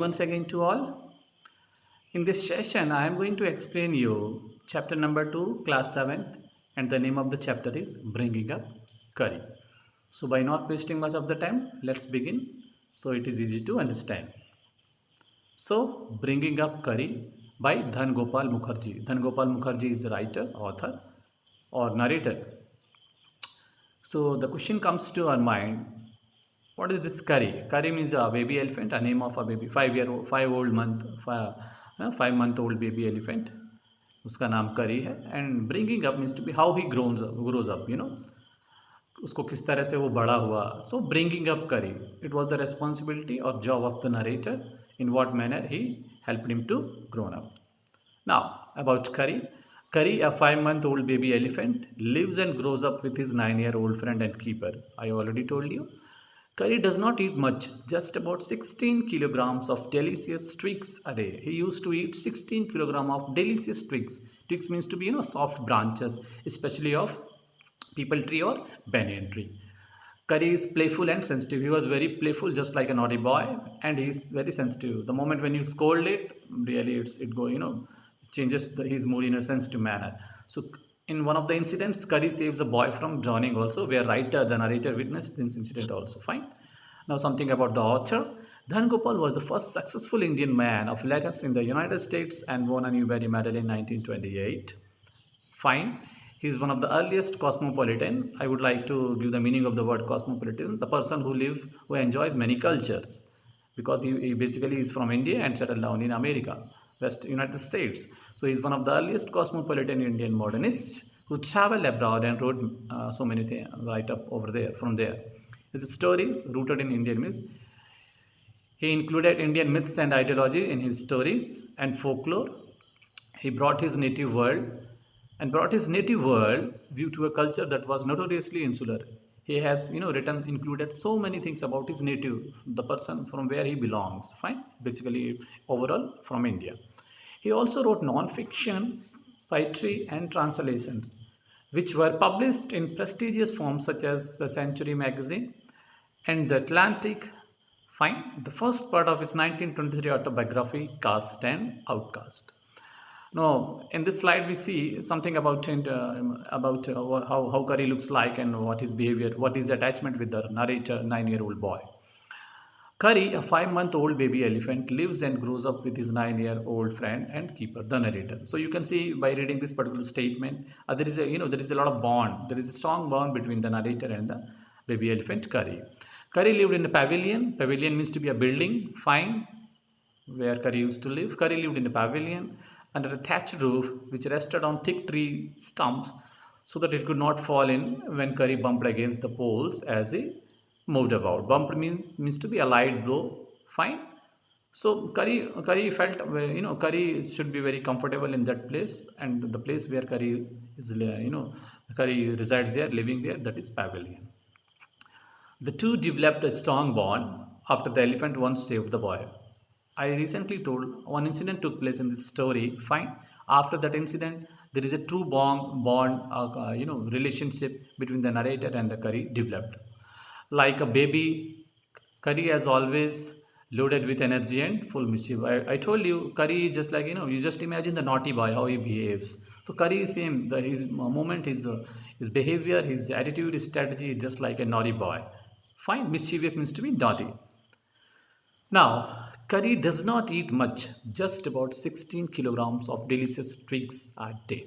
Once again to all. In this session, I am going to explain you chapter number 2, class 7th, and the name of the chapter is Bringing Up Curry. So by not wasting much of the time, let's begin so it is easy to understand. So Bringing Up Curry by Dhan Gopal Mukherjee. Dhan Gopal Mukherjee is a writer, author or narrator. So the question comes to our mind, what is this curry? Curry means a baby elephant, a name of a baby, 5 month old baby elephant. उसका नाम करी है. And bringing up means to be how he grows up, उसको किस तरह से वो बड़ा हुआ. So bringing up curry, it was the responsibility or job of the narrator. In what manner he helped him to grow up. Now about curry. Curry, a 5-month-old baby elephant, lives and grows up with his 9-year-old friend and keeper. I already told you. Curry does not eat much, just about 16 kilograms of delicious twigs a day. He used to eat 16 kilograms of delicious twigs. Twigs means to be, soft branches, especially of peepal tree or banyan tree. Curry is playful and sensitive. He was very playful, just like a naughty boy, and he's very sensitive. The moment when you scold it, really changes his mood in a sensitive manner. So in one of the incidents, Curry saves a boy from drowning also, where the narrator witnessed this incident also. Fine. Now something about the author. Dhan Gopal was the first successful Indian man of letters in the United States and won a Newbery Medal in 1928. Fine. He is one of the earliest cosmopolitan. I would like to give the meaning of the word cosmopolitan. The person who enjoys many cultures, because he basically is from India and settled down in America, United States. So he's one of the earliest cosmopolitan Indian modernists who traveled abroad and wrote so many things right up over there, from there. His stories rooted in Indian myths. He included Indian myths and ideology in his stories and folklore. He brought his native world view to a culture that was notoriously insular. He has, included so many things about his native, the person from where he belongs. Fine, basically overall from India. He also wrote non-fiction, poetry, and translations, which were published in prestigious forms such as the Century magazine and the Atlantic. Fine. The first part of his 1923 autobiography, Caste and Outcast. Now, in this slide, we see something about how Curry looks like and what his behavior, what his attachment with the narrator, 9-year-old boy. Curry, a 5-month-old baby elephant, lives and grows up with his 9-year-old friend and keeper, the narrator. So you can see by reading this particular statement, there is a lot of bond. There is a strong bond between the narrator and the baby elephant Curry. Curry lived in a pavilion. Pavilion means to be a building. Fine, where Curry used to live. Curry lived in a pavilion under a thatched roof, which rested on thick tree stumps, so that it could not fall in when Curry bumped against the poles as he moved about. Bumped means to be a light blow. Fine. So Curry felt, Curry should be very comfortable in that place, and the place where Curry is, Curry resides there, living there, that is pavilion. The two developed a strong bond after the elephant once saved the boy. I recently told one incident took place in this story. Fine. After that incident, there is a true bond, relationship between the narrator and the Curry developed. Like a baby, Curry as always loaded with energy and full mischief. I told you, Curry just like, you just imagine the naughty boy, how he behaves. So Curry is same, his movement, his behavior, his attitude, his strategy is just like a naughty boy. Fine, mischievous means to be naughty. Now, Curry does not eat much, just about 16 kilograms of delicious twigs a day.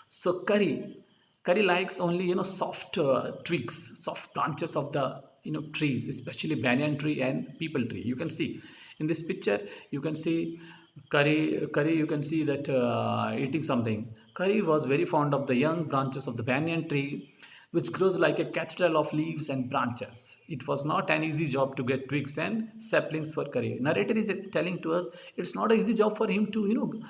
So Curry likes only soft twigs, soft branches of the trees, especially banyan tree and peepal tree. You can see in this picture, you can see Curry. You can see that eating something. Curry was very fond of the young branches of the banyan tree, which grows like a cathedral of leaves and branches. It was not an easy job to get twigs and saplings for Curry. Narrator is telling to us it's not an easy job for him to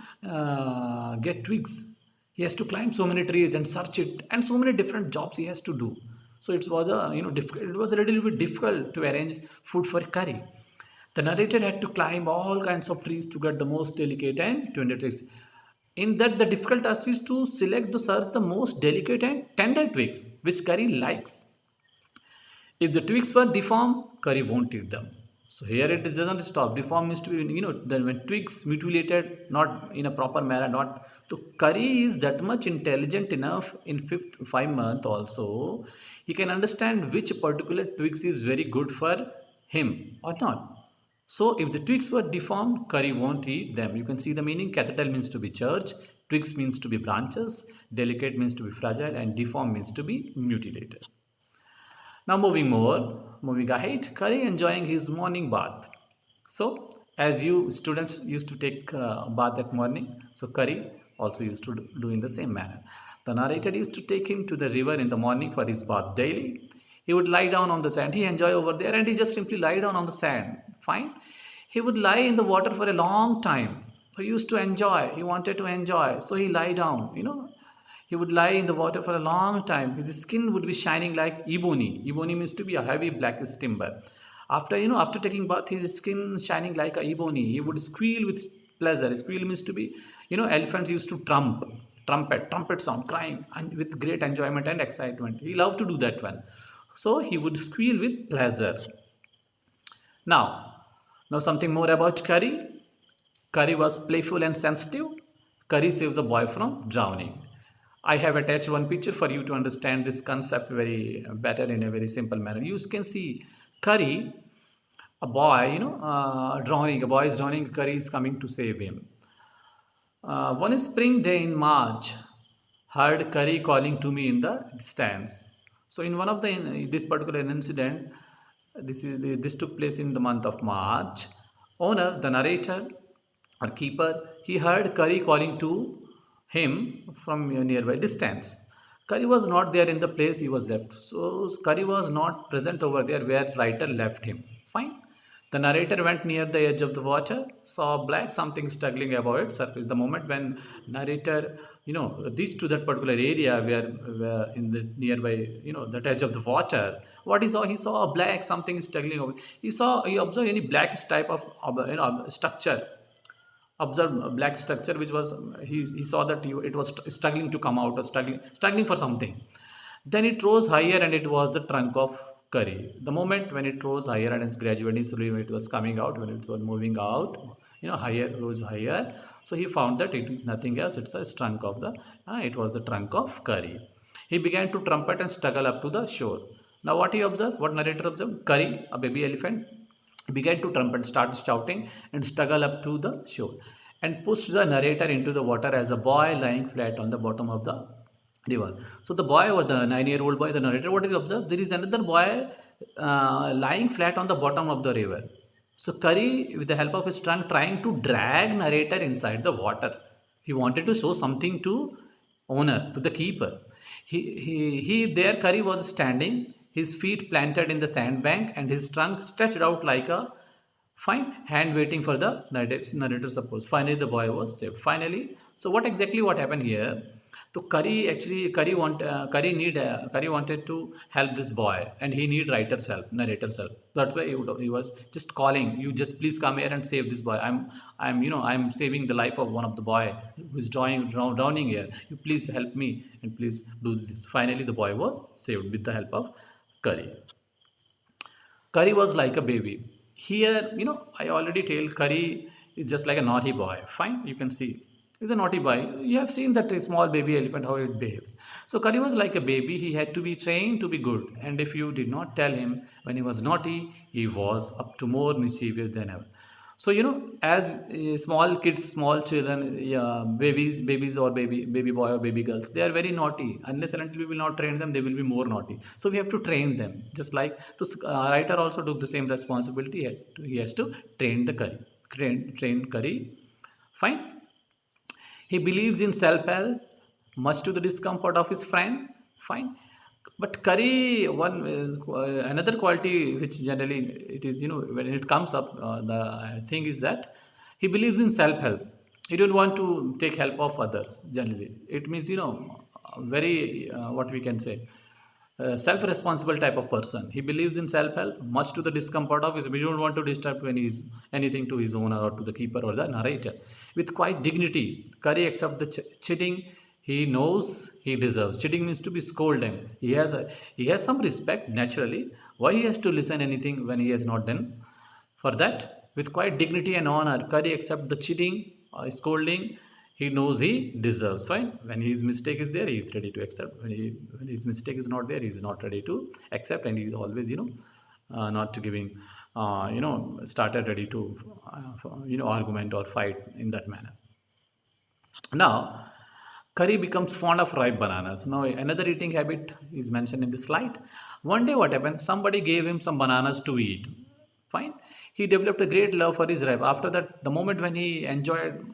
get twigs. He has to climb so many trees and search it, and so many different jobs he has to do. So it was it was a little bit difficult to arrange food for Curry. The narrator had to climb all kinds of trees to get the most delicate and tender twigs. In that, the difficult task is to search the most delicate and tender twigs, which Curry likes. If the twigs were deformed, Curry won't eat them. So here it doesn't stop. Deformed means to be, when twigs mutilated, not in a proper manner, not. So Curry is that much intelligent enough in fifth 5 month also. He can understand which particular twigs is very good for him or not. So if the twigs were deformed, Curry won't eat them. You can see the meaning. Cathedral means to be church, twigs means to be branches, delicate means to be fragile, and deformed means to be mutilated. Now moving ahead, Curry enjoying his morning bath. So as you students used to take bath at morning, so Curry also used to do in the same manner. The narrator used to take him to the river in the morning for his bath daily. He would lie down on the sand. He enjoy over there and he just simply lie down on the sand. Fine. He would lie in the water for a long time. He used to enjoy. He wanted to enjoy. So he lie down, he would lie in the water for a long time. His skin would be shining like ebony. Ebony means to be a heavy blackish timber. After taking bath, his skin shining like a ebony. He would squeal with pleasure. Squeal means to be, elephants used to trumpet sound, crying, and with great enjoyment and excitement. He loved to do that one. So he would squeal with pleasure. Now something more about Curry. Curry was playful and sensitive. Curry saves a boy from drowning. I have attached one picture for you to understand this concept very better in a very simple manner. You can see Curry, a boy, drowning. A boy is drowning. Curry is coming to save him. One spring day in March, heard Curry calling to me in the distance. So in one of this particular incident, this took place in the month of March. Owner, the narrator or keeper, he heard Curry calling to him from a nearby distance. Curry was not there in the place he was left. So Curry was not present over there where writer left him. Fine. The narrator went near the edge of the water, saw black something struggling above its surface. The moment when narrator, reached to that particular area where in the nearby, that edge of the water, what he saw a black something struggling over. He observed any blackish type of, structure. Observed a black structure which was he saw that it was struggling to come out or struggling for something. Then it rose higher and it was the trunk of Curry. The moment when it rose higher and it's gradually slowly when it was coming out, when it was moving out, rose higher. So he found that it is nothing else. It's a trunk of it was the trunk of Curry. He began to trumpet and struggle up to the shore. Now what he observed, what narrator observed, Curry, a baby elephant, began to trumpet, started shouting and struggle up to the shore and pushed the narrator into the water as a boy lying flat on the bottom of the river. So the boy or the 9-year-old boy, the narrator, what did he observe? There is another boy lying flat on the bottom of the river. So Curry, with the help of his trunk, trying to drag narrator inside the water. He wanted to show something to owner, to the keeper. There Curry was standing, his feet planted in the sandbank and his trunk stretched out like a fine hand waiting for the narrator support. Finally, the boy was saved. Finally, so what happened here? So Curry wanted to help this boy, and he need writer's help, narrator's help. That's why he was just calling, you just please come here and save this boy. I'm saving the life of one of the boy who's drowning here. You please help me and please do this. Finally, the boy was saved with the help of Curry. Curry was like a baby. Here, I already told Curry is just like a naughty boy. Fine, you can see. He's a naughty boy. You have seen that small baby elephant, how it behaves. So Curry was like a baby. He had to be trained to be good. And if you did not tell him when he was naughty, he was up to more mischievous than ever. So, as small kids, small children, babies or baby boy or baby girls, they are very naughty. Unless and until we will not train them, they will be more naughty. So we have to train them. Just like the writer also took the same responsibility. He has to train the Curry. Train Curry. Fine. He believes in self-help, much to the discomfort of his friend. Fine. But Curry, another quality which generally it is, when it comes up, the thing is that he believes in self-help. He don't want to take help of others generally. It means, very, what we can say, self-responsible type of person. He believes in self-help, much to the discomfort of his. We don't want to disturb anything to his owner or to the keeper or the narrator. With quite dignity, Curry accepts the cheating he knows he deserves. Cheating means to be scolded. He has some respect naturally. Why he has to listen anything when he has not done? For that, with quite dignity and honor, Curry accepts the cheating, scolding he knows he deserves. Fine. When his mistake is there, he is ready to accept. When his mistake is not there, he is not ready to accept, and he is always, not giving, started ready to, argument or fight in that manner. Now, Curry becomes fond of ripe bananas. Now, another eating habit is mentioned in this slide. One day, what happened? Somebody gave him some bananas to eat. Fine. He developed a great love for his ripe. After that, the moment when he enjoyed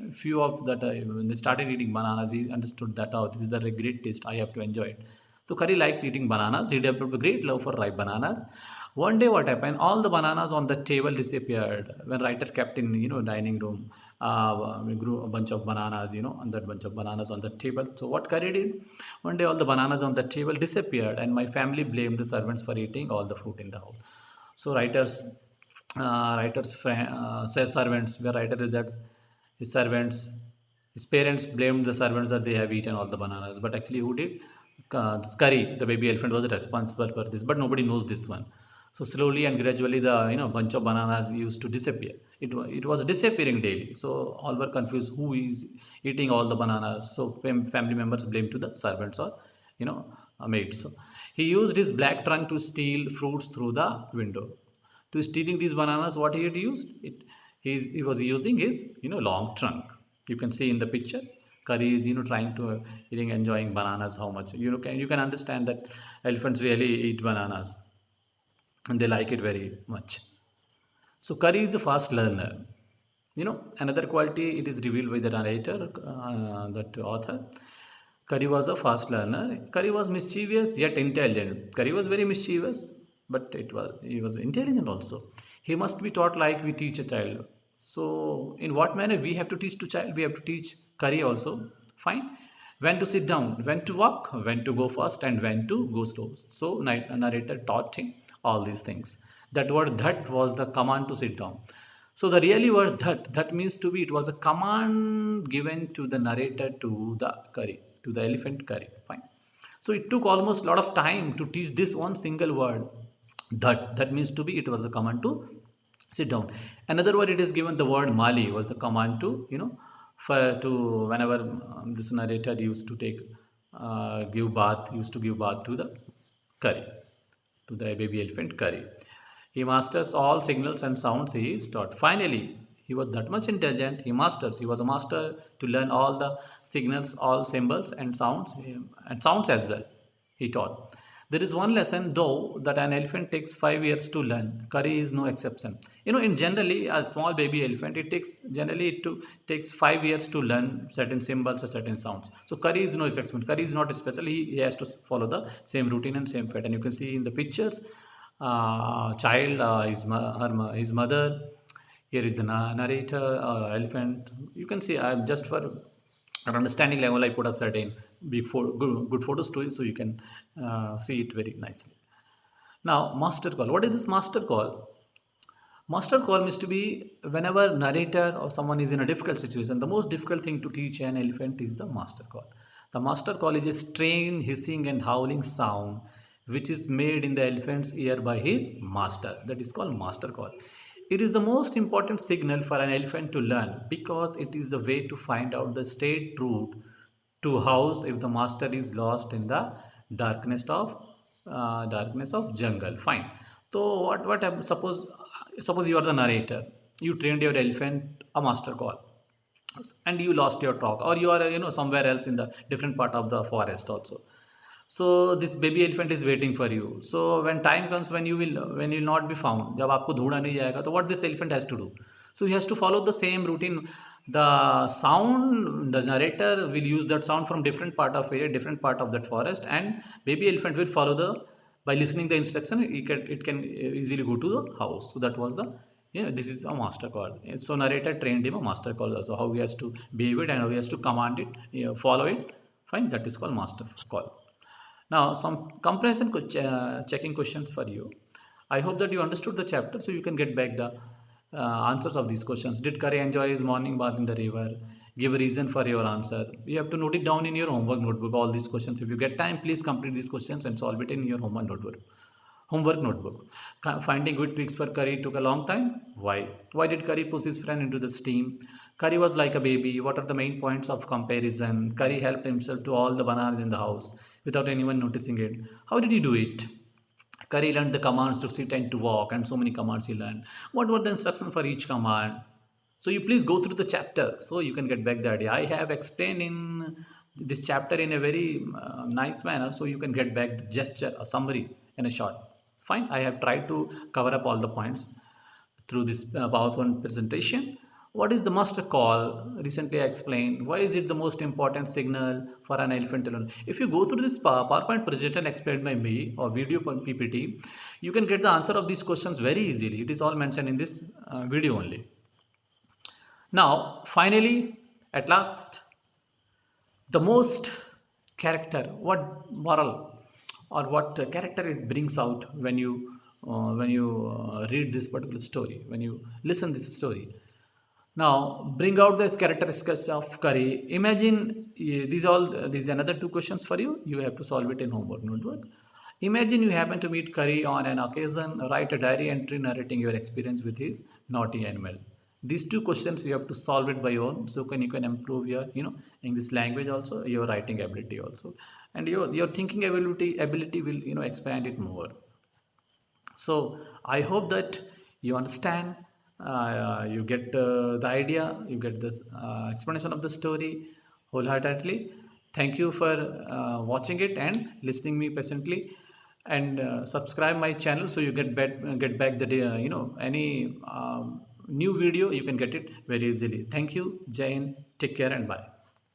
a few of that, when he started eating bananas, he understood that, oh, this is a great taste. I have to enjoy it. So, Curry likes eating bananas. He developed a great love for ripe bananas. One day, what happened? All the bananas on the table disappeared when writer kept in dining room. We grew a bunch of bananas, on that bunch of bananas on the table. So what Curry did? One day, all the bananas on the table disappeared, and my family blamed the servants for eating all the fruit in the house. So say servants, where writer is that his servants, his parents blamed the servants that they have eaten all the bananas. But actually, who did? Curry, the baby elephant, was responsible for this, but nobody knows this one. So slowly and gradually, the bunch of bananas used to disappear. It was disappearing daily. So all were confused who is eating all the bananas. So family members blamed to the servants or maids. So he used his black trunk to steal fruits through the window. To stealing these bananas, what he had used? He was using his long trunk. You can see in the picture. Curry is trying to eating enjoying bananas. How much you can understand that elephants really eat bananas and they like it very much. So Curry is a fast learner. Another quality it is revealed by the narrator, that author. Curry was a fast learner. Curry was mischievous yet intelligent. Curry was very mischievous, but he was intelligent also. He must be taught like we teach a child. So in what manner we have to teach to child? We have to teach Curry also. Fine. When to sit down, when to walk, when to go fast, and when to go slow. So narrator taught him all these things. That word that was the command to sit down. So the really word that means to be, it was a command given to the narrator to the Curry, to the elephant Curry. Fine. So it took almost a lot of time to teach this one single word. That means to be, it was a command to sit down. Another word it is given, the word Mali was the command to, for to whenever this narrator used to used to give bath to the Curry, to the baby elephant Curry. He masters all signals and sounds he is taught. Finally, he was that much intelligent. He was a master to learn all the signals, all symbols and sounds as well. He taught. There is one lesson though that an elephant takes 5 years to learn. Curry is no exception. In generally a small baby elephant, it takes 5 years to learn certain symbols or certain sounds. So Curry is no exception. Curry is not special. He has to follow the same routine and same pattern. You can see in the pictures, child, his mother. Here is the narrator, elephant. You can see. I'm just for an understanding level, I put up certain good photos to it, so you can see it very nicely. Now, master call. What is this master call? Master call means to be whenever narrator or someone is in a difficult situation, the most difficult thing to teach an elephant is the master call. The master call is a strange hissing and howling sound which is made in the elephant's ear by his master. That is called master call. It is the most important signal for an elephant to learn because it is a way to find out the state route to house if the master is lost in the darkness of jungle. Fine. So suppose you are the narrator. You trained your elephant a master call, and you lost your talk, or you are somewhere else in the different part of the forest also. So this baby elephant is waiting for you. So when time comes when you will not be found, जब आपको ढूंढा नहीं जाएगा, तो what this elephant has to do? So he has to follow the same routine. The sound, the narrator will use that sound from different part of area, different part of that forest, and baby elephant will follow by listening the instruction. It can easily go to the house. So that was this is a master call. So narrator trained him a master call also, how he has to behave it and how he has to command it, follow it. Fine, that is called master call. Now, some comparison checking questions for you. I hope that you understood the chapter, so you can get back the answers of these questions. Did Curry enjoy his morning bath in the river? Give a reason for your answer. You have to note it down in your homework notebook, all these questions. If you get time, please complete these questions and solve it in your homework notebook. Homework notebook. Finding good tricks for Curry took a long time. Why? Why did Curry push his friend into the steam? Curry was like a baby. What are the main points of comparison? Curry helped himself to all the bananas in the house without anyone noticing it. How did he do it? Curry learned the commands to sit and to walk, and so many commands he learned. What were the instructions for each command? So you please go through the chapter so you can get back the idea. I have explained in this chapter in a very nice manner, so you can get back the gesture, a summary in a short. Fine, I have tried to cover up all the points through this PowerPoint presentation. What is the muster call? Recently I explained. Why is it the most important signal for an elephant to learn? If you go through this PowerPoint presentation explained by me or video PPT, you can get the answer of these questions very easily. It is all mentioned in this video only. Now, finally, at last, the most character, what moral or what character it brings out when you read this particular story, when you listen this story. Now, bring out this characteristics of Curry. Imagine these another two questions for you. You have to solve it in homework notebook. Imagine you happen to meet Curry on an occasion. Write a diary entry narrating your experience with his naughty animal. These two questions you have to solve it by your own, so you can improve your English language also, your writing ability also, and your thinking ability will expand it more. So I hope that you understand, you get the idea, you get this explanation of the story wholeheartedly. Thank you for watching it and listening me patiently, and subscribe my channel so you get back the any new video, you can get it very easily. Thank you. Jai Hind. Take care and bye.